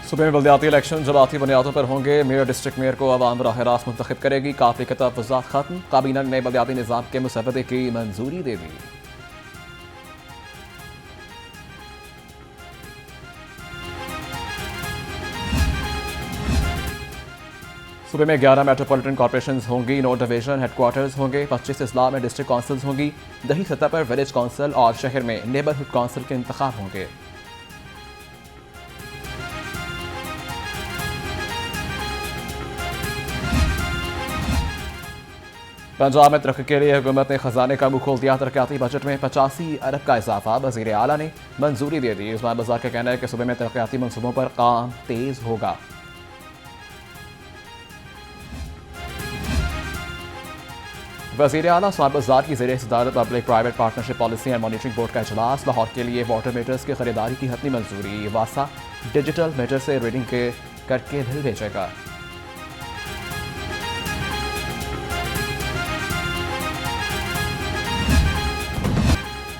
सूबे में बल्दियाती इलेक्शन जमाती बुनियादों पर होंगे। मेयर डिस्ट्रिक्ट मेयर को अवाम राह रास्त मुंतखब करेगी। काफिले के तहफ़्फ़ुज़ात खत्म। काबीना ने बल्दियाती निज़ाम के मुसव्वदे की मंजूरी दे दी। सूबे में 11 मेट्रोपॉलिटन कॉर्पोरेशन होंगी। 9 डिवीजन हेडक्वार्टर्स होंगे। 25 अजला में डिस्ट्रिक्ट काउंसिल्स होंगी। दही सतह पर विलेज काउंसिल और शहर में नेबरहुड काउंसिल के इंतखाब होंगे। पंजाब में तरक्की के लिए हुकूमत ने खजाने का मुंह खोल दिया। तरक्याती बजट में 85 अरब का इजाफा। वजीर आला ने मंजूरी दे दी। उस्मान बाजार का कहना है कि सूबे में तरक्याती मनसूबों पर काम तेज होगा। वजीर आला उस्मान बाजार की ज़ेरे सदारत public private partnership policy and monitoring board का इजलास। लाहौर के लिए वाटर मीटर्स की खरीदारी की हतमी मंजूरी। वासा डिजिटल मीटर से रीडिंग करके बिल भेजेगा।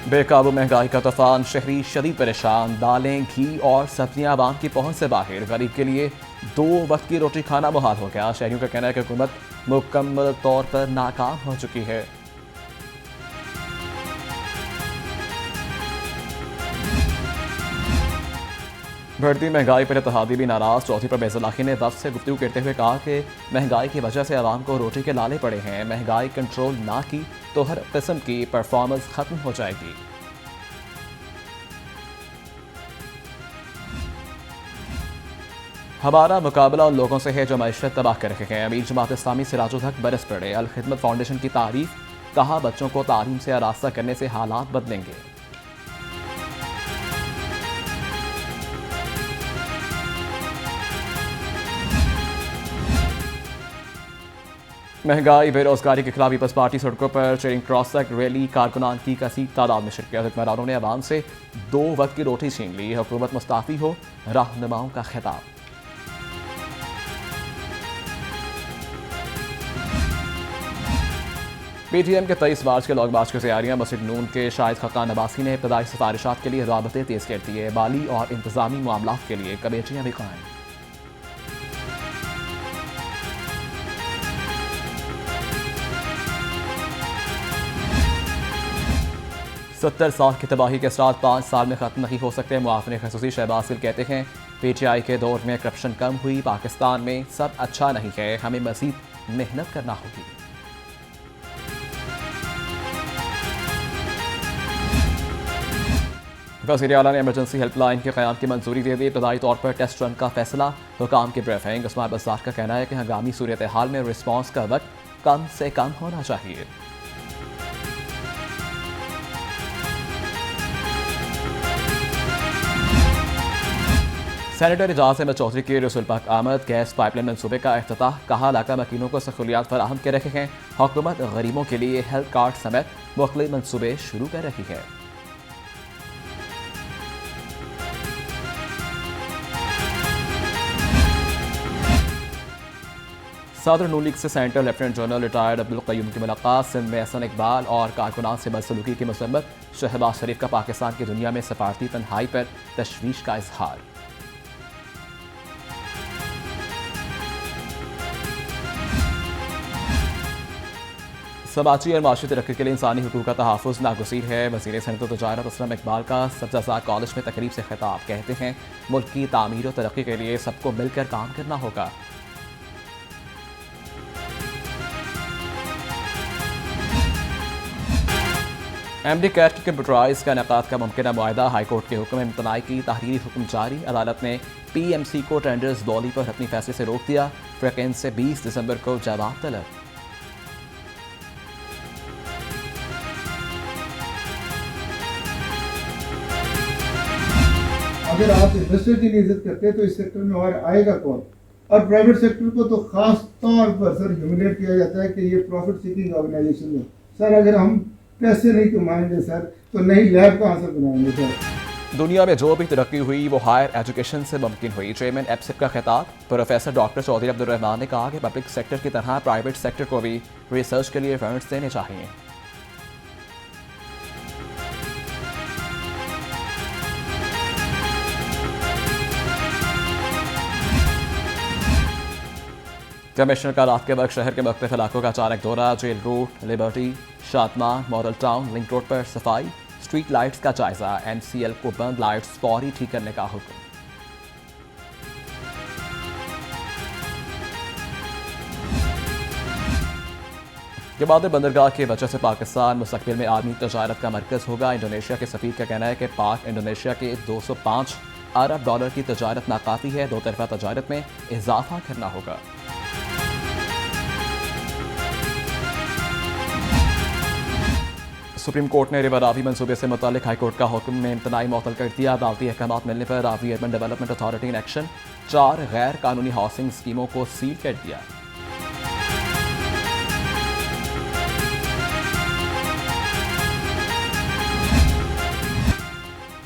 बेकाबू महंगाई का तूफान। शहरी शदीद परेशान। दालें, घी और सब्जियां आवाम की पहुंच से बाहर। गरीब के लिए 2 वक्त की रोटी खाना मुहाल हो गया। शहरियों का कहना है कि हुकूमत मुकम्मल तौर पर नाकाम हो चुकी है। बढ़ती महंगाई पर इत्तेहादी भी नाराज। चौधरी परवेज़ इलाही ने वफ्द से गुफ्तगू करते हुए कहा कि महंगाई की वजह से आवाम को रोटी के लाले पड़े हैं। महंगाई कंट्रोल ना की तो हर किस्म की परफॉर्मेंस खत्म हो जाएगी। हमारा मुकाबला उन लोगों से है जो मैशत तबाह कर रहे हैं। अमीर जमात इस्लामी सिराजुल हक बरस पड़े। अल खिदमत फाउंडेशन की तारीफ। कहा बच्चों को तालीम से आरास्ता करने से हालात बदलेंगे। महंगाई बेरोजगारी के खिलाफ पीपल्स पार्टी सड़कों पर चेरिंग क्रॉस तक रैली। कारकुनान की कसीर तादाद में शिरकत। हुक्मरानों ने अवाम से 2 वक्त की रोटी छीन ली। हुकूमत मुस्ताफी हो। रहनुमाओं का खिताब। PTM के 23 मार्च के लॉन्ग मार्च की तैयारियां। मस्जिद नून के शाहिद खकान अब्बासी ने इब्तदाई सिफारिशात के लिए राबते तेज कर दिए। माली और इंतजामी मामलात के लिए कमेटियां भी कायम। सत्तर साल की तबाही के साथ 5 साल में खत्म नहीं हो सकते। मुआफ़िन खसूसी शहबाज गिल कहते हैं PTI के दौर में करप्शन कम हुई। पाकिस्तान में सब अच्छा नहीं है। हमें मजीद मेहनत करना होगी। वज़ीर आला ने इमरजेंसी हेल्पलाइन के क़याम की मंजूरी दे दी। इब्तदाई तौर पर टेस्ट रन का फैसला। हुकाम की ब्रीफिंग। उस्मान बाजार का कहना है कि हंगामी सूरत हाल में रिस्पॉन्स का वक्त कम से कम होना चाहिए। सेनेटर एजाज अहमद चौधरी की रसूल पाक आमद। गैस पाइपलाइन मनसूबे का इफ्तिताह। कहा इलाका मकीनों को सहूलियात फराहम कर रहे हैं। हुकूमत गरीबों के लिए हेल्थ कार्ड समेत मुख्तलिफ मनसूबे शुरू कर रही है। सदर नून लीग से central lieutenant general retired Abdul Qayyum की मुलाकात। सिंध में एहसन इकबाल और कारकुनान से बदसलूकी की मसम्मत। शहबाज शरीफ का पाकिस्तान की दुनिया में सफारती तन्हाई पर तशवीश का इजहार। समाजी और माशी तरक्की के लिए इंसानी हुकूक का तहफ़्फ़ुज़ नागुज़ीर है। वज़ीर सनअत व तजारत असलम इकबाल का सब्ज़ाज़ाद कॉलेज में तकरीब से खिताब। कहते हैं मुल्क की तामीर और तरक्की के लिए सबको मिलकर काम करना होगा। MD कैट की कंप्यूटराइज का इनेकाद का मुमकिन मुआहदा। हाईकोर्ट के हुक्म में इम्तनाई की तहरीरी हुक्म जारी। अदालत ने PMC को टेंडर्स बॉली पर अपनी फैसले से रोक दिया। फ्रिकेंस से 20 दिसंबर को जवाब तलब। अगर आप इन्वेस्टर की इज्जत करते हैं तो इस सेक्टर में और आएगा कौन। और प्राइवेट सेक्टर को तो खास तौर पर सर ह्यूमिलेट किया जाता है कि ये प्रॉफिट सीकिंग ऑर्गेनाइजेशन है। सर अगर हम पैसे नहीं कमाएंगे सर तो नई लैब कहाँ से बनाएंगे सर। दुनिया में जो भी तरक्की हुई वो हायर एजुकेशन से मुमकिन हुई। चेयरमैन एप्सिप का खिताब। प्रोफेसर डॉक्टर चौधरी अब्दुल रहमान ने कहा कि पब्लिक सेक्टर की तरह प्राइवेट सेक्टर को भी रिसर्च के लिए फंड्स देने चाहिए। कमिश्नर का रात के वक्त शहर के मुख्तलिफ इलाकों का अचानक दौरा, Jail Road, Liberty, Shadman, Model Town, Link Road पर सफाई, स्ट्रीट लाइट्स का जायजा, एमसीएल को बंद लाइट्स फौरी ठीक करने का हुक्म। के बाद बंदरगाह की वजह से पाकिस्तान मुस्तकबिल में आर्मी तजारत का मरकज होगा। इंडोनेशिया के सफीर का कहना है कि पाक इंडोनेशिया के 205 अरब डॉलर की तजारत नाकाफी है, दो तरफा तजारत में इजाफा करना होगा। सुप्रीम कोर्ट ने रिवर रावी मंसूबे से मुतालिक हाईकोर्ट का हुक्म में इम्तनाई मअतल कर दिया। अदालती अहकाम मिलने पर Ravi urban development authority in action 4 गैर कानूनी हाउसिंग स्कीमों को सील कर दिया।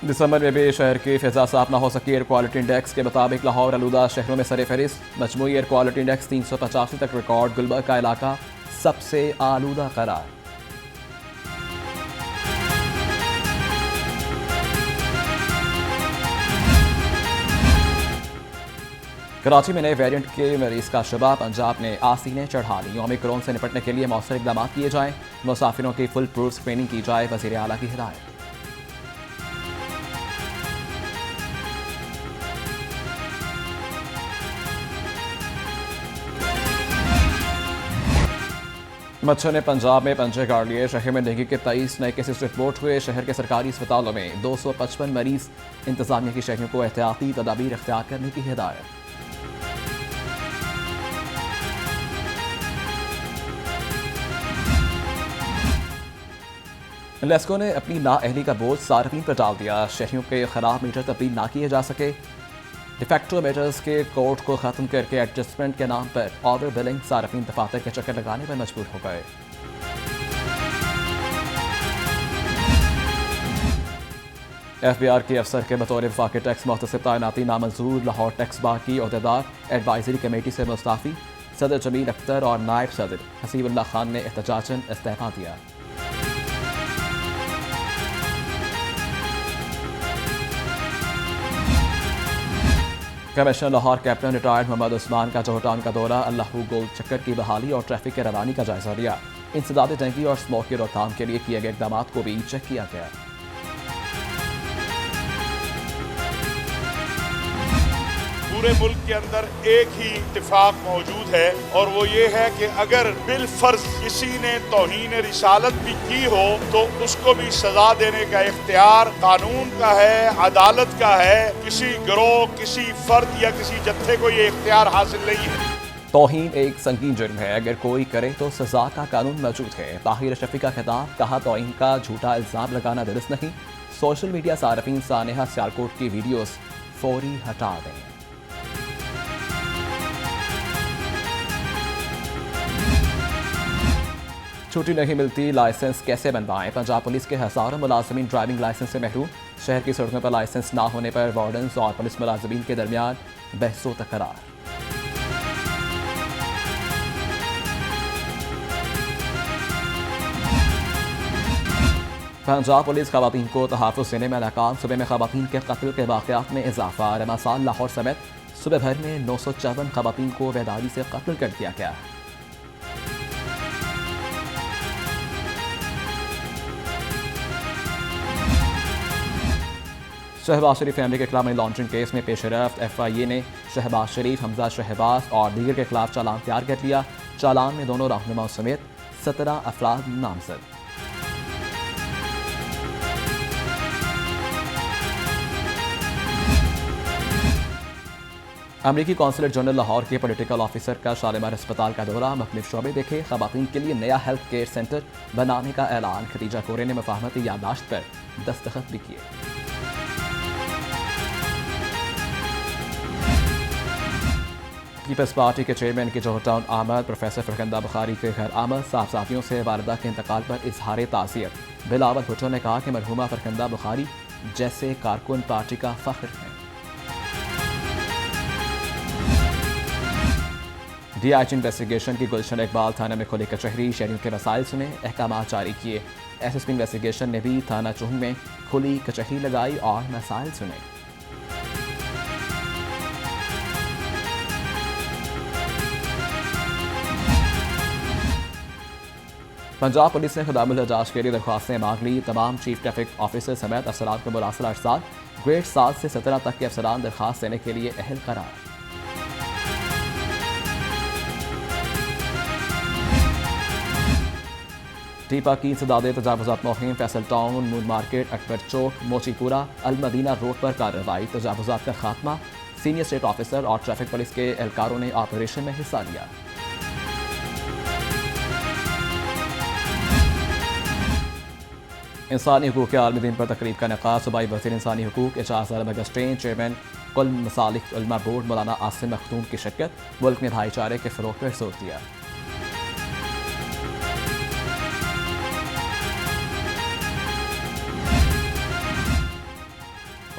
दिसंबर में भी शहर की फिजा साफ न हो सकी। एयर क्वालिटी इंडेक्स के मुताबिक लाहौर आलूदा शहरों में सरे फहरिस्त। मजमूई एयर क्वालिटी इंडेक्स 385 तक रिकॉर्ड। गुलबर्ग का इलाका सबसे आलूदा करार। कराची में नए वेरिएंट के मरीज का शबा, पंजाब ने आसीनें चढ़ा ली। ओमिक्रॉन से निपटने के लिए मौसर इकदाम किए जाएं, मुसाफिरों की फुल प्रूफ स्क्रीनिंग की जाए, वज़ीर आला की हिदायत। मच्छर ने पंजाब में पंजे गाड़ लिए। शहर में डेंगू के 23 नए केसेस रिपोर्ट हुए। शहर के सरकारी अस्पतालों में 255 मरीज। इंतजामिया की शहरियों को एहतियाती तदाबीर इख्तियार करने की हिदायत। लेस्को ने अपनी नाअहली का बोझ सार्फिन पर डाल दिया। शहरियों के खराब मीटर तब्दील ना किए जा सके। डिफेक्टो मीटर्स के कोड को खत्म करके एडजस्टमेंट के नाम पर ऑर्डर बिलिंग, सार्फिन दफातर के चक्कर लगाने पर मजबूर हो गए। FBI के अफसर के बतौर वफाकी टैक्स मुहतसिब तैनाती नामंजूर। लाहौर टैक्स बार की अहदेदार एडवाइजरी कमेटी से मुस्ताफी। सदर जमील अख्तर और नायब सदर हसीबुल्लाह खान ने एहतजाजन इस्तीफा दिया। Commissioner Lahore captain retired Mohammad Usman का जोहटाउन का दौरा। अल्लाहू गोल चक्कर की बहाली और ट्रैफिक के रवानी का जायजा लिया। इंसदाद डेंगू और स्मोक की रोकथाम के लिए किए गए इकदाम को भी चेक किया गया। पूरे मुल्क के अंदर एक ही इत्तेफाक मौजूद है और वो ये है कि अगर बिल फर्ज किसी ने तौहीन रिसालत भी की हो तो उसको भी सजा देने का इख्तियार कानून का है, अदालत का है। किसी गिरोह, किसी फर्द या किसी जत्थे को ये इख्तियार हासिल नहीं है। तौहीन एक संगीन जुर्म है, अगर कोई करे तो सजा का कानून मौजूद है। ताहिर शफी का खिताब, कहा तौहीन का झूठा इल्जाम लगाना दुरुस्त नहीं। सोशल मीडिया सार्फिन सानेहा सियालकोट की वीडियोस फौरी हटा दें। छुट्टी नहीं मिलती, लाइसेंस कैसे बनवाएं? पंजाब पुलिस के हजारों मुलाजमीन ड्राइविंग लाइसेंस से महरूम। शहर की सड़कों पर लाइसेंस ना होने पर वार्डन्स और पुलिस मुलाजमीन के दरमियान बहसो तकरार। पंजाब पुलिस खवातीन को तहफ़्फ़ुज़ देने में नाकाम। सुबह में खवातीन के कत्ल के वाक़यात में इजाफा। रमासाल लाहौर समेत सुबह भर में 954 खवातीन को बेदारी से कत्ल कर दिया गया। शहबाज शरीफ फैमिली के खिलाफ मनी लॉन्ड्रिंग केस में पेशरफ्त। FIA ने शहबाज शरीफ, हमजा शहबाज और दीगर के खिलाफ चालान तैयार कर लिया। चालान में दोनों रहनुमाओं समेत 17 अफराद नामजद। अमरीकी कौंसलर जनरल लाहौर के पॉलिटिकल ऑफिसर का शालीमार अस्पताल का दौरा। मुख्तलिफ शोबे देखे। खवातीन के लिए नया हेल्थ केयर सेंटर बनाने का ऐलान। खदीजा कोरे ने मुफाहमती यादाश्त पर दस्तखत भी किए। पीपल्स पार्टी के चेयरमैन की जोहटाउन आमद। प्रोफेसर फरखंदा बुखारी के घर आमद। साहबजादियों से वालदा के इंतकाल पर इजहार ताज़ियत। बिलावल भुट्टो ने कहा कि मरहूमा फरखंदा बुखारी जैसे कारकुन पार्टी का फख्र है। DIG इन्वेस्टिगेशन की गुलशन इकबाल थाना में खुली कचहरी। शहरियों के मसाइल सुने, अहकाम जारी किए। SSP इन्वेस्टिगेशन ने भी थाना चुहंग में खुली कचहरी लगाई और मसाइल सुने। पंजाब पुलिस ने खुदामुल एजाज के लिए दरख्वास्तें मांग ली। तमाम चीफ ट्रैफिक ऑफिसर समेत अफसरान को मुरासिल अफसरान ग्रेड 7 से 17 तक के अफसरान दरख्वास्त देने के लिए अहल करार। टीपा की इंसदादे तजावुजात मुहिम Faisal Town, Moon Market, Akbar Chowk, Mochipura, Almadina Road पर कार्रवाई, तजावुजात का खात्मा। सीनियर स्टेट ऑफिसर और ट्रैफिक पुलिस के एहलकारों ने ऑपरेशन में हिस्सा लिया। इंसानी हकूक़ के आलमी दिन पर तकरीब का इनेकाद। सूबाई वज़ीर इंसानी हकूक़ एजाज़ आलम अगस्टीन, चेयरमैन कुल मसालिक उलमा बोर्ड मौलाना आसिम मखदूम की शिरकत। मुल्क में भाईचारे के फ़रोग़ पर जोर दिया।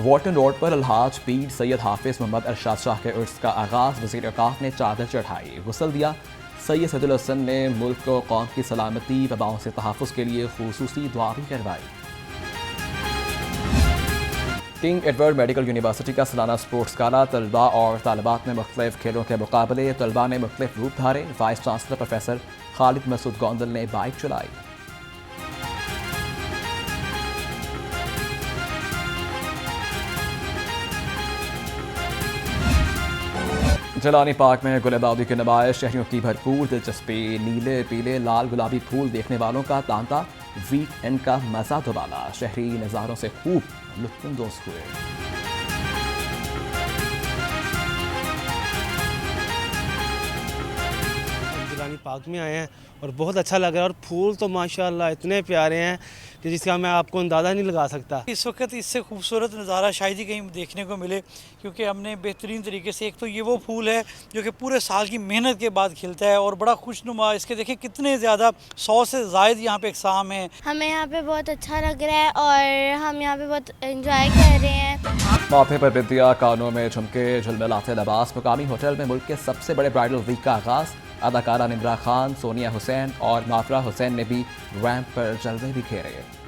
वॉल्टन रोड पर अलहाज पीर सैयद हाफिज मोहम्मद अरशाद शाह के उर्स का आगाज़। वज़ीर औक़ाफ़ ने चादर चढ़ाई, गुस्ल दिया। सैयद सैदुल हसन ने मुल्क को कौम की सलामती वबाओं से तहफ़्फ़ुज़ के लिए खुसूसी दुआ भी करवाई। किंग एडवर्ड मेडिकल यूनिवर्सिटी का सालाना स्पोर्ट्स गाला। तलबा और तालिबात में मुख्तलिफ खेलों के मुकाबले। तलबा ने मुख्तलिफ रूप धारे। Vice chancellor professor Khalid Masood Gondal ने बाइक चलाई। जलानी पार्क में गुलदाउदी की नुमाइश, शहरियों की भरपूर दिलचस्पी। नीले पीले लाल गुलाबी फूल देखने वालों का तांता। वीकेंड का मजा दुबाला। शहरी नज़ारों से खूब लुत्फ़अंदोज़ हुए। जलानी पार्क में आए हैं और बहुत अच्छा लग रहा है और फूल तो माशाल्लाह इतने प्यारे हैं कि जिसका मैं आपको अंदाज़ा नहीं लगा सकता। इस वक्त इससे खूबसूरत नज़ारा शायद ही कहीं देखने को मिले, क्योंकि हमने बेहतरीन तरीके से, एक तो ये वो फूल है जो कि पूरे साल की मेहनत के बाद खिलता है और बड़ा खुशनुमा। इसके देखिए कितने ज़्यादा 100 से ज़ायद यहाँ पे अक़साम हैं। हमें यहाँ पे बहुत अच्छा लग रहा है और हम यहाँ पे बहुत एंजॉय कर रहे हैं। माथे पर बिंदिया, कानों में झुमके, झुलमिलाते लिबास। मुकामी होटल में मुल्क के सबसे बड़े ब्राइडल वीक का आगाज़। अदाकारा निम्रा खान, सोनिया हुसैन और नाफरा हुसैन ने भी रैंप पर जलवे बिखेरे।